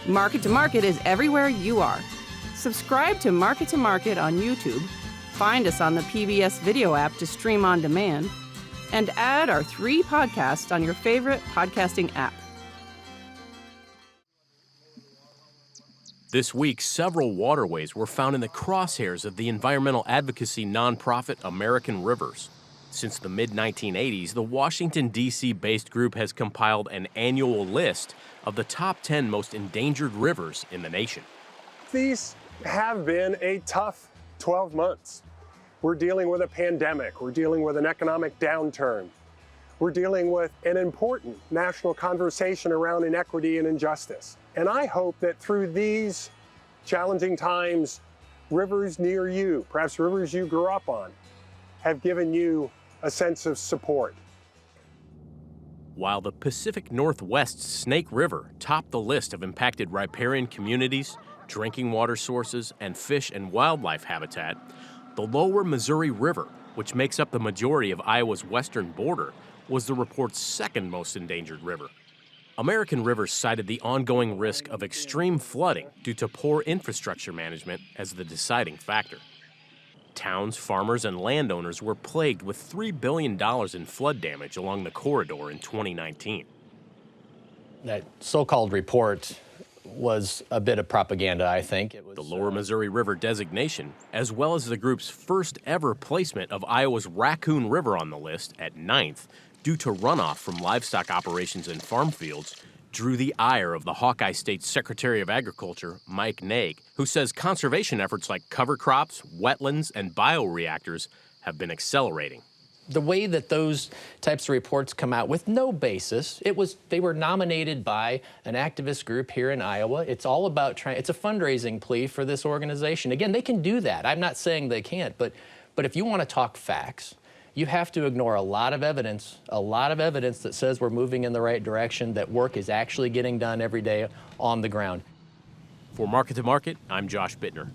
Market to Market is everywhere you are. Subscribe to Market on YouTube, find us on the PBS video app to stream on demand, and add our 3 podcasts on your favorite podcasting app. This week, several waterways were found in the crosshairs of the environmental advocacy nonprofit American Rivers. Since the mid-1980s, the Washington, D.C.-based group has compiled an annual list of the top 10 most endangered rivers in the nation. These have been a tough 12 months. We're dealing with a pandemic. We're dealing with an economic downturn. We're dealing with an important national conversation around inequity and injustice. And I hope that through these challenging times, rivers near you, perhaps rivers you grew up on, have given you a sense of support. While the Pacific Northwest's Snake River topped the list of impacted riparian communities, drinking water sources, and fish and wildlife habitat, the lower Missouri River, which makes up the majority of Iowa's western border, was the report's second most endangered river. American Rivers cited the ongoing risk of extreme flooding due to poor infrastructure management as the deciding factor. Towns, farmers, and landowners were plagued with $3 billion in flood damage along the corridor in 2019. That so-called report was a bit of propaganda, I think. The Lower Missouri River designation, as well as the group's first ever placement of Iowa's Raccoon River on the list at 9th, due to runoff from livestock operations in farm fields, drew the ire of the Hawkeye State Secretary of Agriculture, Mike Naig, who says conservation efforts like cover crops, wetlands, and bioreactors have been accelerating. The way that those types of reports come out with no basis, they were nominated by an activist group here in Iowa. It's all about it's a fundraising plea for this organization. Again, they can do that. I'm not saying they can't, but if you want to talk facts, you have to ignore a lot of evidence that says we're moving in the right direction, that work is actually getting done every day on the ground. For Market to Market, I'm Josh Bittner.